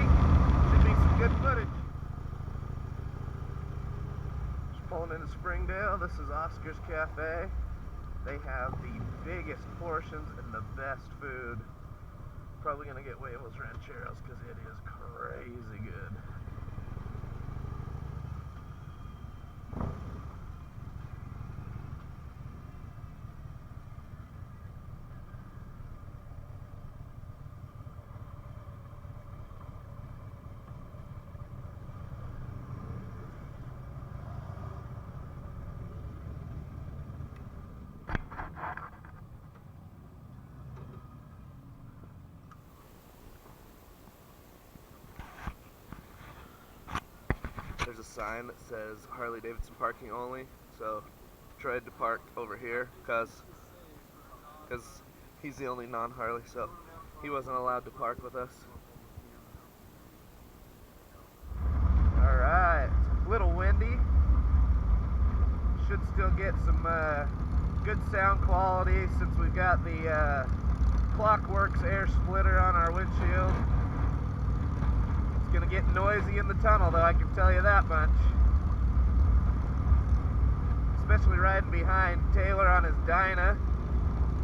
Should be some good footage. Just pulling into Springdale. This is Oscar's Cafe. They have the biggest portions and the best food. Probably gonna get huevos rancheros because it is crazy good. There's a sign that says Harley Davidson parking only, so tried to park over here because he's the only non-Harley, so he wasn't allowed to park with us. Alright, a little windy. Should still get some good sound quality since we've got the Clockworks air splitter on our windshield. It's gonna get noisy in the tunnel though, I can tell you that much. Especially riding behind Taylor on his Dyna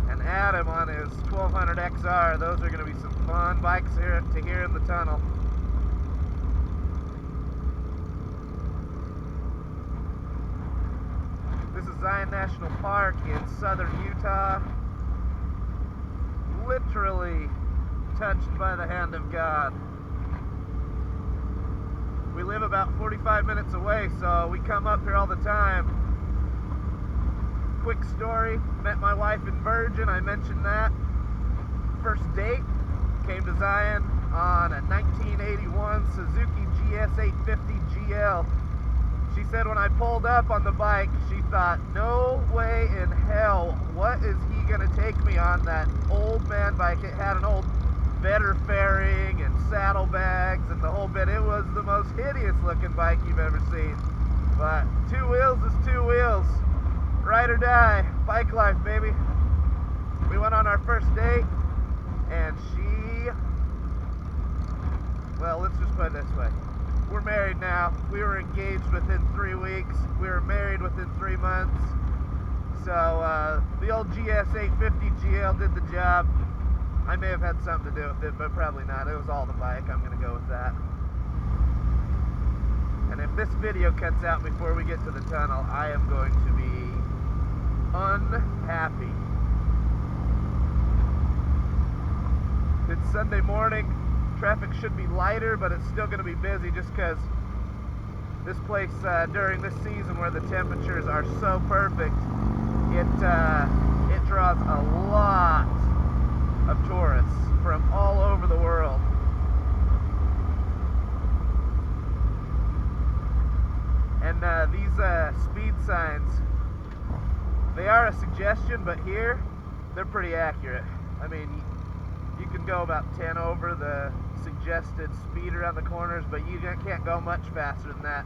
and Adam on his 1200 XR. Those are gonna be some fun bikes to hear in the tunnel. This is Zion National Park in southern Utah. Literally touched by the hand of God. We live about 45 minutes away, so we come up here all the time. Quick story, met my wife in Virgin, I mentioned that. First date, came to Zion on a 1981 Suzuki GS850 GL. She said when I pulled up on the bike, she thought, no way in hell, what is he gonna take me on that old man bike? It had an old Vetter fairing and saddlebags and the whole bit. It was the most hideous looking bike you've ever seen. But two wheels is two wheels. Ride or die. Bike life, baby. We went on our first date and well, let's just put it this way. We're married now. We were engaged within 3 weeks. We were married within 3 months. So the old GS850 GL did the job. I may have had something to do with it, but probably not. It was all the bike. I'm going to go with that. And if this video cuts out before we get to the tunnel, I am going to be unhappy. It's Sunday morning. Traffic should be lighter, but it's still going to be busy just because this place, during this season where the temperatures are so perfect, it draws a lot of tourists from all over the world. And these speed signs, they are a suggestion, but here they're pretty accurate. I mean, you can go about 10 over the suggested speed around the corners, but you can't go much faster than that.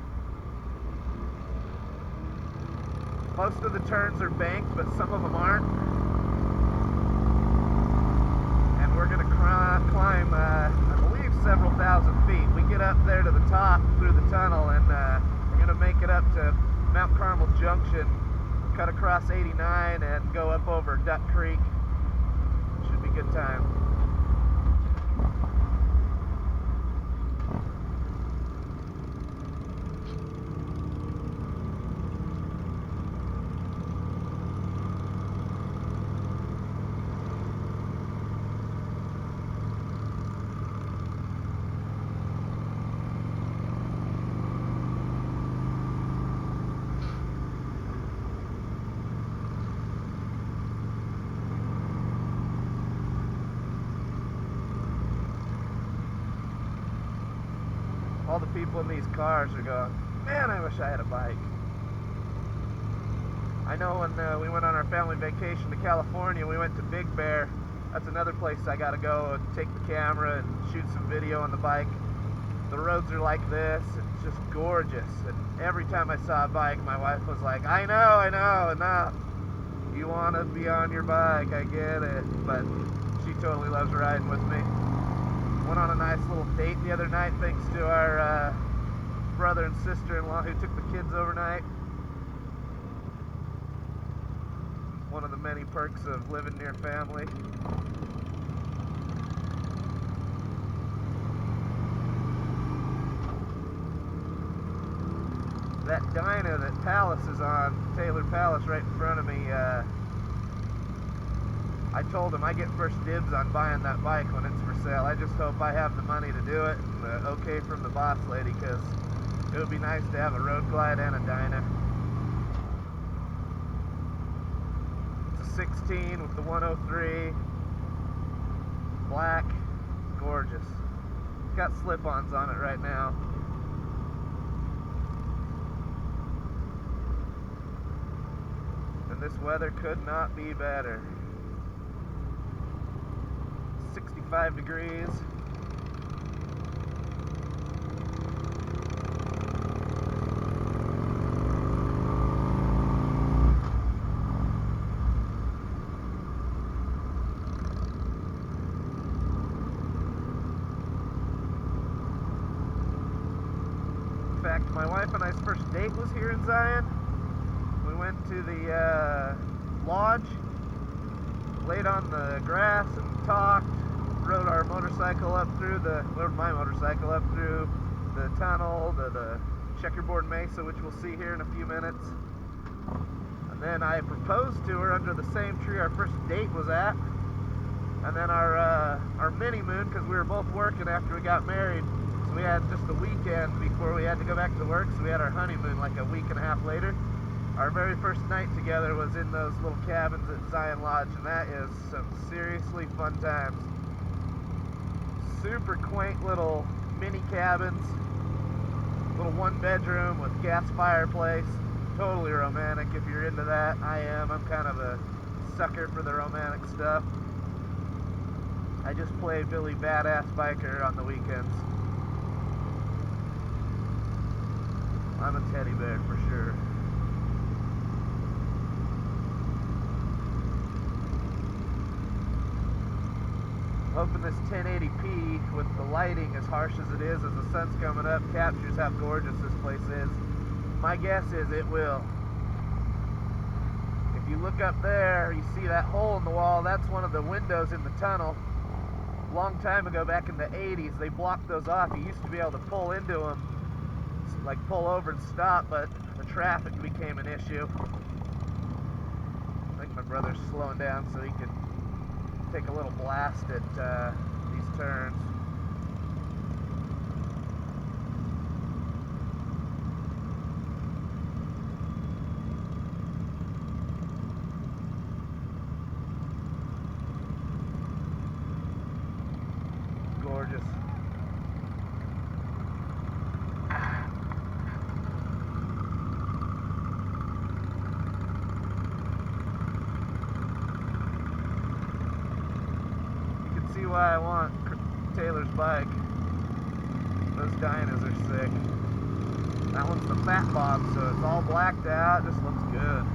Most of the turns are banked, but some of them aren't. We're going to climb, I believe, several thousand feet. We get up there to the top through the tunnel, and we're going to make it up to Mount Carmel Junction, cut across 89, and go up over Duck Creek. Should be a good time. All the people in these cars are going, man, I wish I had a bike. I know when we went on our family vacation to California, we went to Big Bear. That's another place I gotta go and take the camera and shoot some video on the bike. The roads are like this, it's just gorgeous. And every time I saw a bike, my wife was like, I know, enough. You wanna be on your bike, I get it. But she totally loves riding with me. Went on a nice little date the other night thanks to our brother and sister-in-law who took the kids overnight. One of the many perks of living near family. That Dyna that Palace is on, Taylor Palace right in front of me, I told him I get first dibs on buying that bike when it's for sale. I just hope I have the money to do it and the okay from the boss lady, because it would be nice to have a Road Glide and a Dyna. It's a 16 with the 103, black, gorgeous. It's got slip-ons on it right now. And this weather could not be better. 65 degrees. In fact, my wife and I's first date was here in Zion. We went to the lodge, laid on the grass and talked, rode our motorcycle up through my motorcycle up through the tunnel to the checkerboard mesa, which we'll see here in a few minutes. And then I proposed to her under the same tree our first date was at. And then our mini moon, because we were both working after we got married, so we had just the weekend before we had to go back to work, so we had our honeymoon like a week and a half later. Our very first night together was in those little cabins at Zion Lodge, and that is some seriously fun times. Super quaint little mini cabins, little one bedroom with gas fireplace, totally romantic if you're into that. I am. I'm kind of a sucker for the romantic stuff. I just play Billy Badass Biker on the weekends. I'm a teddy bear for sure. Hoping this 1080p with the lighting as harsh as it is as the sun's coming up captures how gorgeous this place is. My guess is it will. If you look up there, you see that hole in the wall, that's one of the windows in the tunnel. A long time ago, back in the 80s, they blocked those off. You used to be able to pull into them, like pull over and stop, but the traffic became an issue. I think my brother's slowing down so he can take a little blast at these turns. Gorgeous. See why I want Taylor's bike. Those Dynas are sick. That one's the fat bob, so it's all blacked out. Just looks good.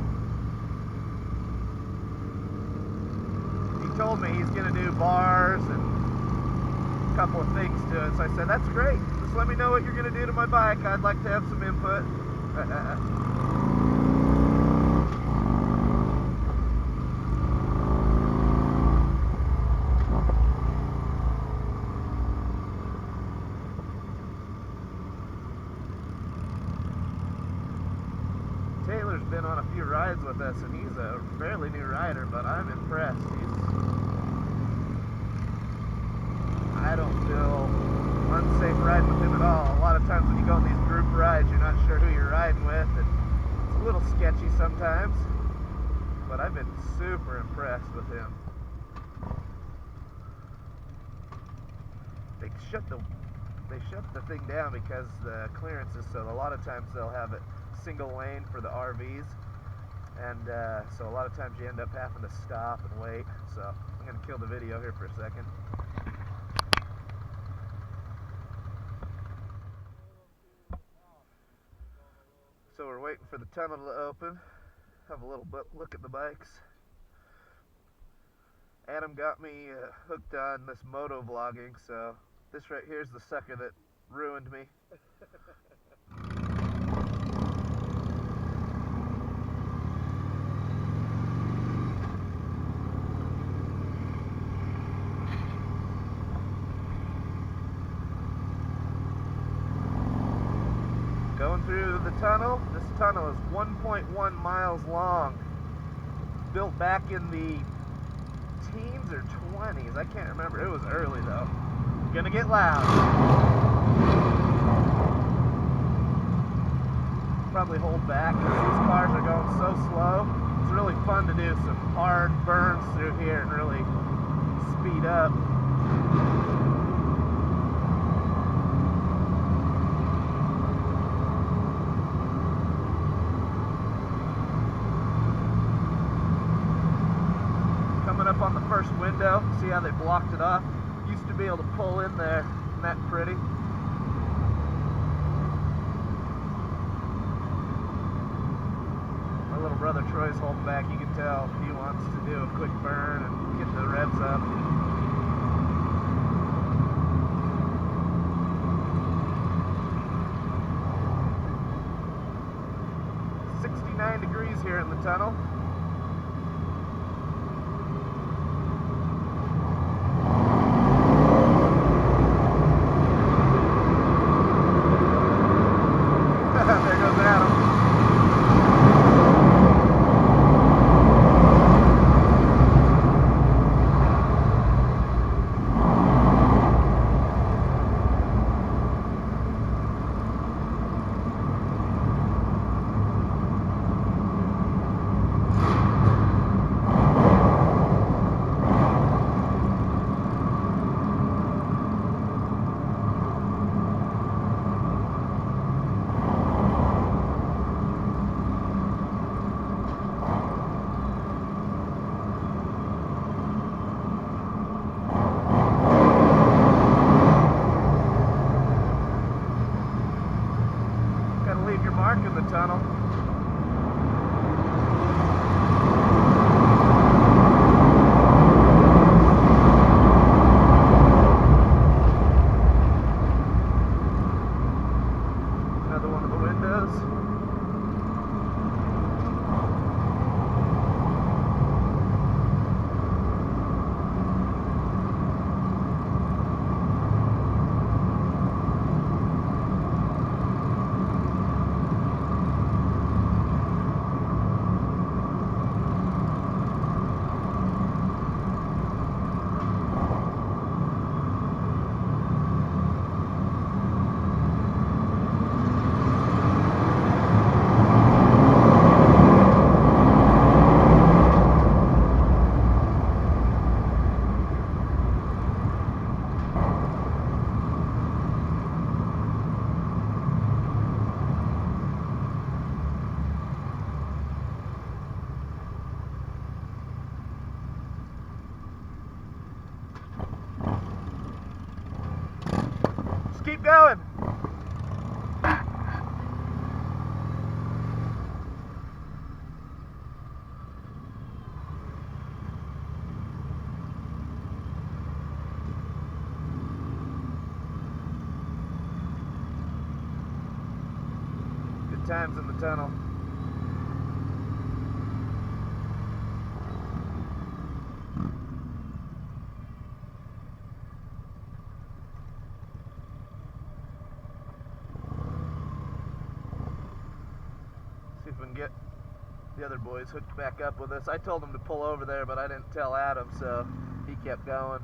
He told me he's gonna do bars and a couple of things to it, so I said, that's great. Just let me know what you're gonna do to my bike. I'd like to have some input. Taylor's been on a few rides with us, and he's a fairly new rider, but I'm impressed. I don't feel unsafe riding with him at all. A lot of times when you go on these group rides, you're not sure who you're riding with, and it's a little sketchy sometimes, but I've been super impressed with him. They shut the thing down because the clearance is so a lot of times they'll have it single lane for the RVs, and so a lot of times you end up having to stop and wait. So I'm going to kill the video here for a second. So we're waiting for the tunnel to open, have a little look at the bikes. Adam got me hooked on this motovlogging, so This right here is the sucker that ruined me. Going through the tunnel. This tunnel is 1.1 miles long. Built back in the teens or 20s. I can't remember. It was early though. Gonna get loud. Probably hold back because these cars are going so slow. It's really fun to do some hard burns through here and really speed up. Coming up on the first window, see how they blocked it off? Used to be able to pull in there. Isn't that pretty? My little brother Troy's holding back. You can tell he wants to do a quick burn and get the revs up. It's 69 degrees here in the tunnel. There goes Adam. Leave your mark in the tunnel. Another one of the windows. Keep going. Good times in the tunnel. See if we can get the other boys hooked back up with us. I told them to pull over there, but I didn't tell Adam, so he kept going.